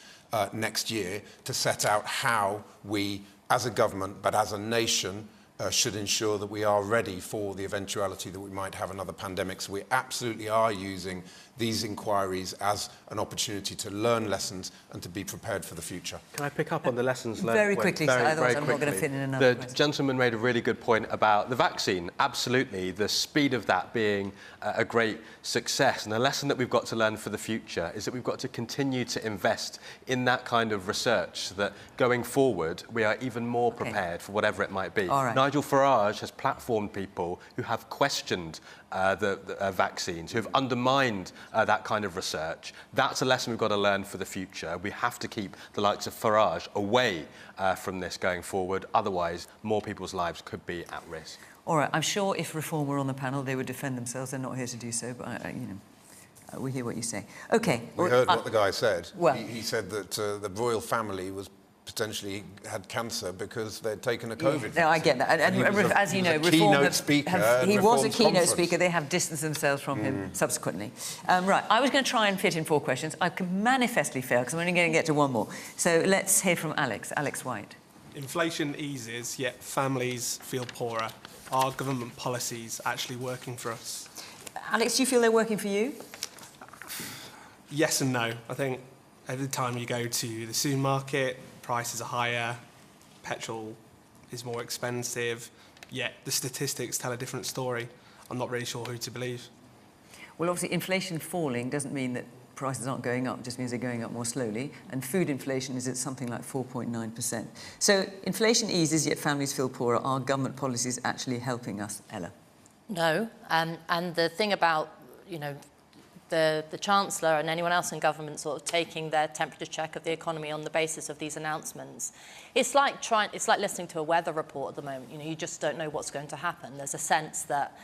next year, to set out how we, as a government, but as a nation, should ensure that we are ready for the eventuality that we might have another pandemic. So we absolutely are using these inquiries as an opportunity to learn lessons and to be prepared for the future. Can I pick up on the lessons learned? Very quickly, otherwise I'm not going to fit in another The gentleman made a really good point about the vaccine. Absolutely, the speed of that being a great success. And the lesson that we've got to learn for the future is that we've got to continue to invest in that kind of research, so that going forward we are even more prepared for whatever it might be. All right. Nigel Farage has platformed people who have questioned the vaccines, who have undermined that kind of research. That's a lesson we've got to learn for the future. We have to keep the likes of Farage away from this going forward. Otherwise, more people's lives could be at risk. All right, I'm sure if Reform were on the panel, they would defend themselves. They're not here to do so, but, we hear what you say. OK. We heard what the guy said. Well, he said that the royal family was potentially had cancer because they'd taken a COVID vaccine. No, I get that. And as you know, Reform he was a keynote speaker. They have distanced themselves from him subsequently. Right, I was going to try and fit in 4 questions. I can manifestly fail because I'm only going to get to 1 more. So let's hear from Alex White. Inflation eases, yet families feel poorer. Are government policies actually working for us? Alex, do you feel they're working for you? Yes and no. I think every time you go to the supermarket, prices are higher, petrol is more expensive, yet the statistics tell a different story. I'm not really sure who to believe. Well, obviously, inflation falling doesn't mean that prices aren't going up, it just means they're going up more slowly. And food inflation is at something like 4.9%. So inflation eases, yet families feel poorer. Are government policies actually helping us, Ella? No. And the thing about, the Chancellor and anyone else in government sort of taking their temperature check of the economy on the basis of these announcements. It's like listening to a weather report at the moment. You just don't know what's going to happen. There's a sense that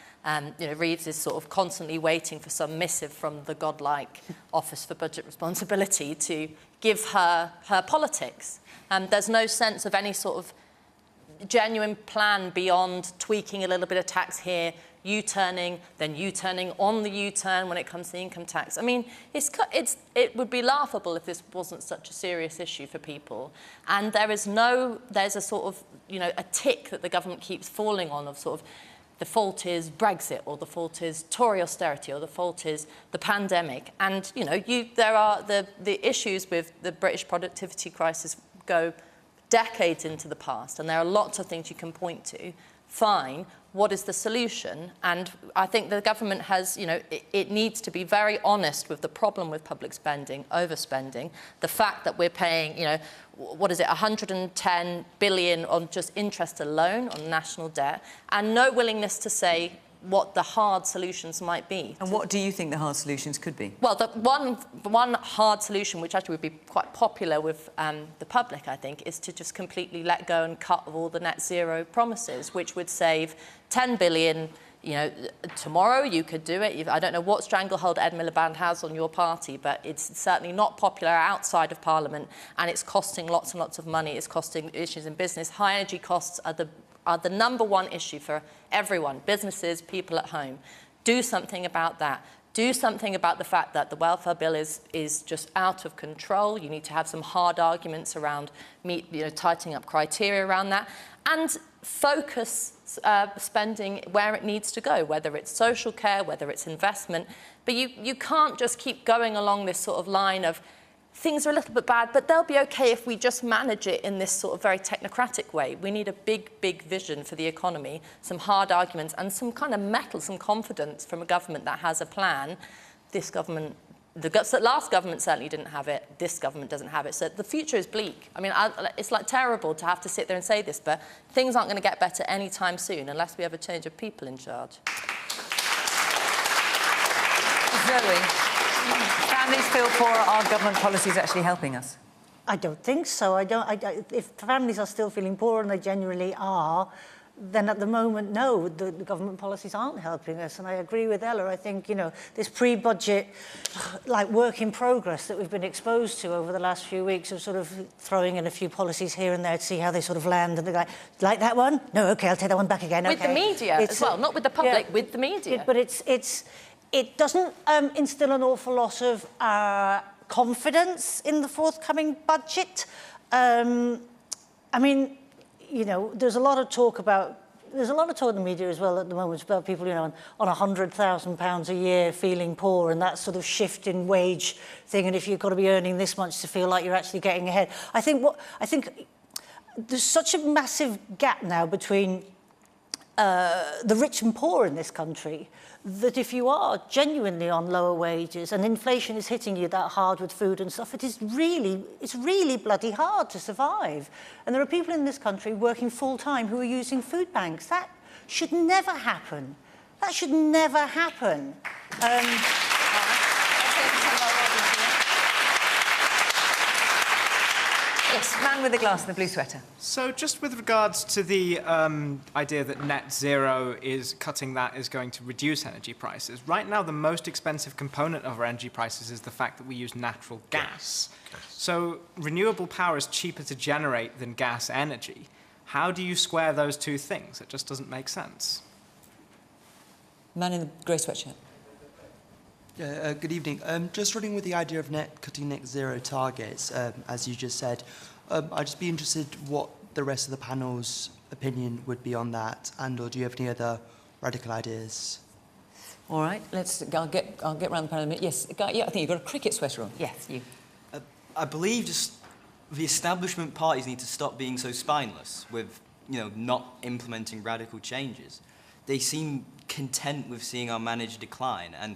Reeves is sort of constantly waiting for some missive from the godlike Office for Budget Responsibility to give her politics. There's no sense of any sort of genuine plan beyond tweaking a little bit of tax here, U-turning, then U-turning on the U-turn when it comes to the income tax. I mean, it would be laughable if this wasn't such a serious issue for people. And there's a sort of, a tick that the government keeps falling on of sort of the fault is Brexit, or the fault is Tory austerity, or the fault is the pandemic. And, there are the issues with the British productivity crisis go decades into the past, and there are lots of things you can point to. Fine. What is the solution? And I think the government has, it needs to be very honest with the problem with public spending, overspending, the fact that we're paying, 110 billion on just interest alone on national debt, and no willingness to say what the hard solutions might be. And what do you think the hard solutions could be? Well, the one hard solution, which actually would be quite popular with the public, I think, is to just completely let go and cut all the net zero promises, which would save 10 billion. Tomorrow you could do it. I don't know what stranglehold Ed Miliband has on your party, but it's certainly not popular outside of Parliament, and it's costing lots and lots of money. It's costing issues in business. High energy costs are the number one issue for everyone, businesses, people at home. Do something about that. Do something about the fact that the welfare bill is just out of control. You need to have some hard arguments around tightening up criteria around that, and focus spending where it needs to go, whether it's social care, whether it's investment. But you can't just keep going along this sort of line of things are a little bit bad, but they'll be okay if we just manage it in this sort of very technocratic way. We need a big, big vision for the economy, some hard arguments, and some kind of mettle, some confidence from a government that has a plan. This government, the last government certainly didn't have it. This government doesn't have it. So the future is bleak. I mean, it's like terrible to have to sit there and say this, but things aren't going to get better anytime soon unless we have a change of people in charge. Zoe. Families feel poorer. Are government policies actually helping us? I don't think so. If families are still feeling poor, and they genuinely are, then at the moment, no, the government policies aren't helping us. And I agree with Ella. I think, this pre-budget, work in progress that we've been exposed to over the last few weeks of sort of throwing in a few policies here and there to see how they sort of land. And they're like that one? No, OK, I'll take that one back again. With the media as well, not with the public, with the media. But it doesn't instill an awful lot of confidence in the forthcoming budget. I mean, there's a lot of talk in the media as well at the moment about people, on £100,000 a year feeling poor, and that sort of shift in wage thing. And if you've got to be earning this much to feel like you're actually getting ahead, I think there's such a massive gap now between the rich and poor in this country, that if you are genuinely on lower wages and inflation is hitting you that hard with food and stuff, it's really bloody hard to survive. And there are people in this country working full-time who are using food banks. That should never happen. That should never happen. Yes, man with the glass and the blue sweater. So just with regards to the idea that net zero cutting that is going to reduce energy prices, right now the most expensive component of our energy prices is the fact that we use natural gas. So renewable power is cheaper to generate than gas energy. How do you square those two things? It just doesn't make sense. Man in the grey sweatshirt. Yeah, good evening. Just running with the idea of cutting net zero targets, as you just said, I'd just be interested what the rest of the panel's opinion would be on that, and or do you have any other radical ideas? All right, I'll get round the panel in a minute. Yes, yeah, I think you've got a cricket sweater on. Yes, you. I believe just the establishment parties need to stop being so spineless with, not implementing radical changes. They seem content with seeing our managed decline, and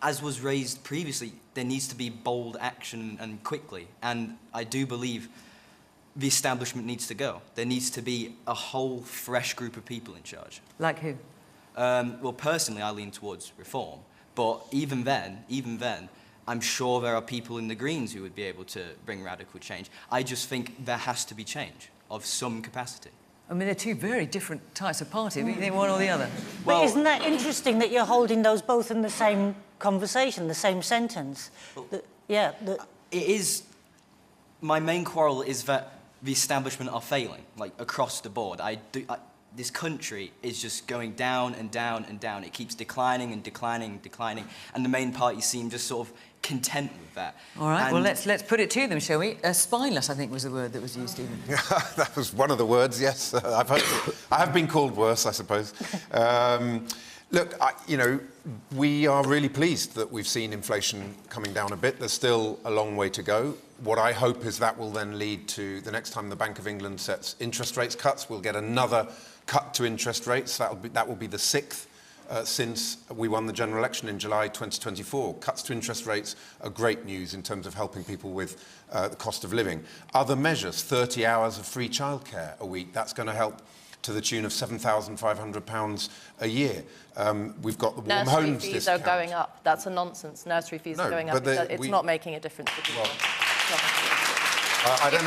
as was raised previously, there needs to be bold action and quickly. And I do believe the establishment needs to go. There needs to be a whole fresh group of people in charge. Like who? Well, personally, I lean towards reform. But even then, I'm sure there are people in the Greens who would be able to bring radical change. I just think there has to be change of some capacity. I mean, they're two very different types of party. You think one or the other? But isn't that interesting that you're holding those both in the same conversation, the same sentence? It is. My main quarrel is that the establishment are failing, like across the board. This country is just going down and down and down. It keeps declining and declining and declining, and the main parties seem just sort of content with that. All right, well, let's put it to them, shall we? Spineless, I think, was the word that was used, Stephen. That was one of the words, yes. I have been called worse, I suppose. Look, we are really pleased that we've seen inflation coming down a bit. There's still a long way to go. What I hope is that will then lead to the next time the Bank of England sets interest rates cuts, we'll get another cut to interest rates. That will be the sixth since we won the general election in July 2024. Cuts to interest rates are great news in terms of helping people with the cost of living. Other measures, 30 hours of free childcare a week, that's going to help to the tune of £7,500 a year. We've got the warm homes fees discount. are going up. That's a nonsense. Nursery fees are going up. It's not making a difference to people. I don't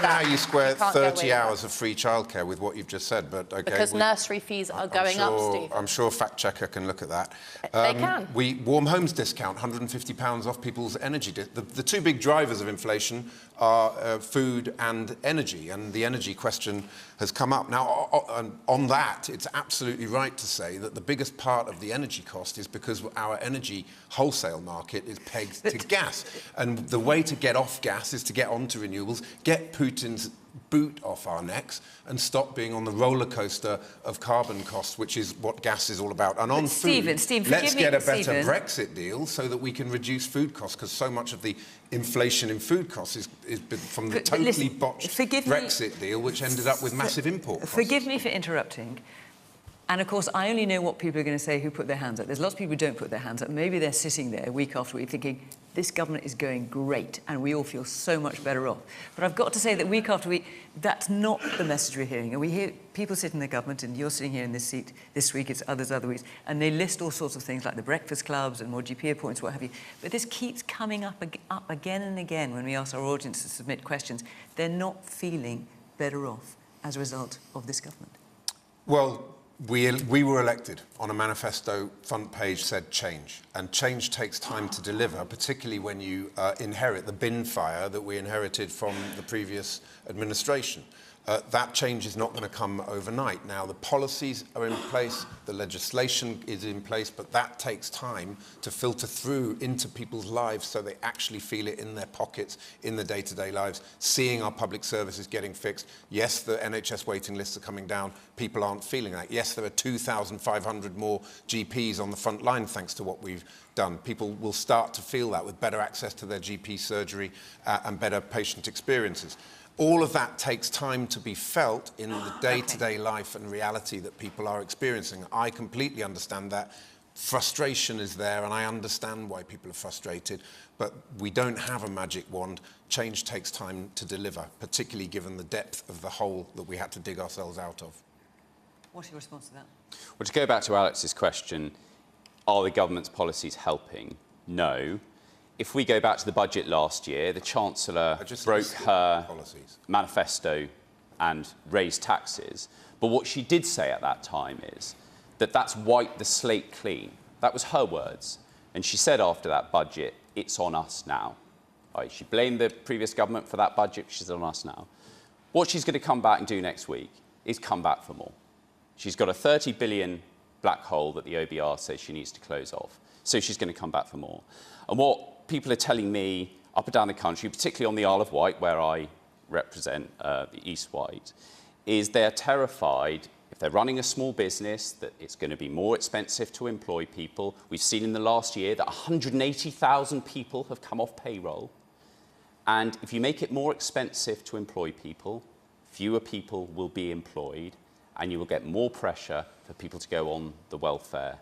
know how you square 30 hours of free childcare with what you've just said, but okay. Because nursery fees are going up, Steve. I'm sure Fact Checker can look at that. They can. Warm homes discount, £150 off people's energy. The two big drivers of inflation are food and energy, and the energy question has come up. Now, on that, it's absolutely right to say that the biggest part of the energy cost is because our energy wholesale market is pegged to gas. And the way to get off gas is to get onto renewables, get Putin's boot off our necks and stop being on the roller coaster of carbon costs, which is what gas is all about. And on food, let's get a better Brexit deal so that we can reduce food costs, because so much of the inflation in food costs is from the totally botched Brexit deal, which ended up with massive import costs. Forgive me for interrupting. And, of course, I only know what people are going to say who put their hands up. There's lots of people who don't put their hands up. Maybe they're sitting there week after week thinking, this government is going great and we all feel so much better off. But I've got to say that week after week, that's not the message we're hearing. And we hear people sit in the government, and you're sitting here in this seat this week, it's others other weeks, and they list all sorts of things like the breakfast clubs and more GP appointments, what have you. But this keeps coming up again and again when we ask our audience to submit questions. They're not feeling better off as a result of this government. Well, we were elected on a manifesto front page said change, and change takes time to deliver, particularly when you inherit the bin fire that we inherited from the previous administration. That change is not going to come overnight. Now, the policies are in place, the legislation is in place, but that takes time to filter through into people's lives so they actually feel it in their pockets, in their day-to-day lives, seeing our public services getting fixed. Yes, the NHS waiting lists are coming down. People aren't feeling that. Yes, there are 2,500 more GPs on the front line thanks to what we've done. People will start to feel that with better access to their GP surgery and better patient experiences. All of that takes time to be felt in the day-to-day life and reality that people are experiencing. I completely understand that. Frustration is there, and I understand why people are frustrated, but we don't have a magic wand. Change takes time to deliver, particularly given the depth of the hole that we had to dig ourselves out of. What's your response to that? Well, to go back to Alex's question, are the government's policies helping? No. If we go back to the budget last year, the Chancellor broke her manifesto and raised taxes. But what she did say at that time is that that's wiped the slate clean. That was her words. And she said after that budget, it's on us now. Right? She blamed the previous government for that budget. She's on us now. What she's going to come back and do next week is come back for more. She's got a 30 billion black hole that the OBR says she needs to close off. So she's going to come back for more. And what people are telling me up and down the country, particularly on the Isle of Wight, where I represent the East Wight, is they're terrified if they're running a small business that it's going to be more expensive to employ people. We've seen in the last year that 180,000 people have come off payroll. And if you make it more expensive to employ people, fewer people will be employed, and you will get more pressure for people to go on the welfare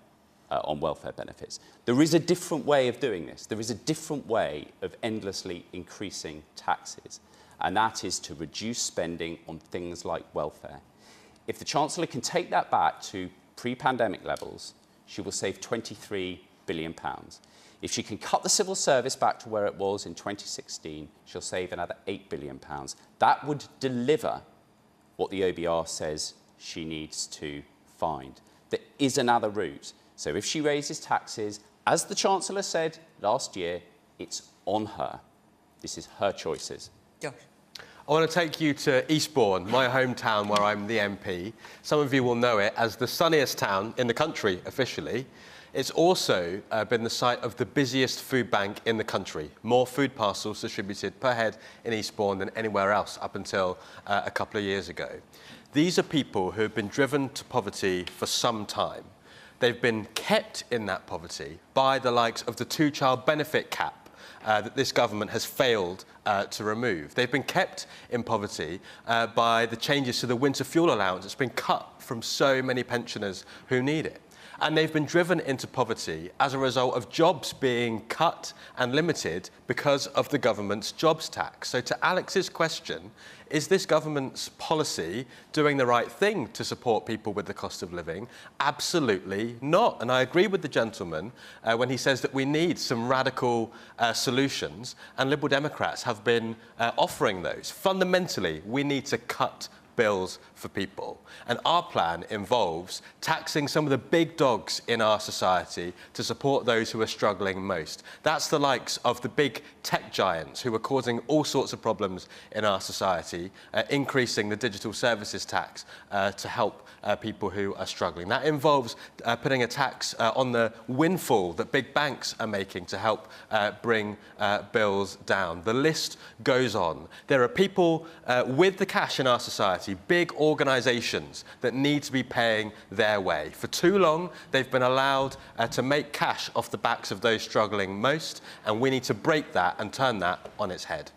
benefits. There is a different way of doing this. There is a different way of endlessly increasing taxes, and that is to reduce spending on things like welfare. If the Chancellor can take that back to pre-pandemic levels, she will save £23 billion. If she can cut the civil service back to where it was in 2016, she'll save another £8 billion. That would deliver what the OBR says she needs to find. There is another route. So if she raises taxes, as the Chancellor said last year, it's on her. This is her choices. Josh. I want to take you to Eastbourne, my hometown where I'm the MP. Some of you will know it as the sunniest town in the country, officially. It's also been the site of the busiest food bank in the country. More food parcels distributed per head in Eastbourne than anywhere else up until a couple of years ago. These are people who have been driven to poverty for some time. They've been kept in that poverty by the likes of the two-child benefit cap that this government has failed to remove. They've been kept in poverty by the changes to the winter fuel allowance. It's been cut from so many pensioners who need it. And they've been driven into poverty as a result of jobs being cut and limited because of the government's jobs tax. So to Alex's question, is this government's policy doing the right thing to support people with the cost of living? Absolutely not. And I agree with the gentleman when he says that we need some radical solutions, and Liberal Democrats have been offering those. Fundamentally, we need to cut bills for people. And our plan involves taxing some of the big dogs in our society to support those who are struggling most. That's the likes of the big tech giants who are causing all sorts of problems in our society, increasing the digital services tax to help people who are struggling. That involves putting a tax on the windfall that big banks are making to help bring bills down. The list goes on. There are people with the cash in our society, big organisations that need to be paying their way. For too long, they've been allowed to make cash off the backs of those struggling most, and we need to break that and turn that on its head.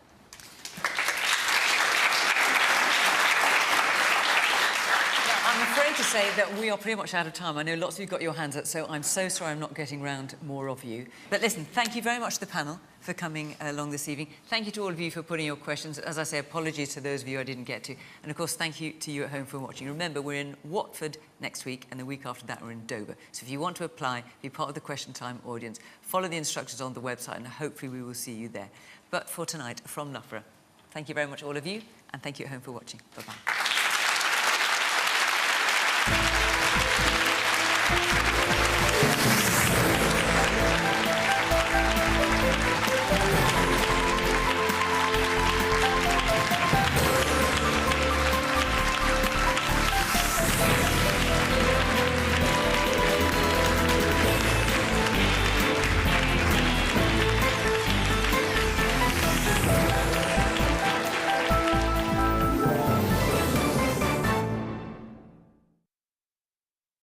I'm afraid to say that we are pretty much out of time. I know lots of you got your hands up, so I'm so sorry I'm not getting round more of you. But listen, thank you very much to the panel for coming along this evening. Thank you to all of you for putting your questions. As I say, apologies to those of you I didn't get to. And of course, thank you to you at home for watching. Remember, we're in Watford next week, and the week after that we're in Dover. So if you want to apply, be part of the Question Time audience, follow the instructions on the website, and hopefully we will see you there. But for tonight, from Loughborough, thank you very much, all of you, and thank you at home for watching. Bye-bye.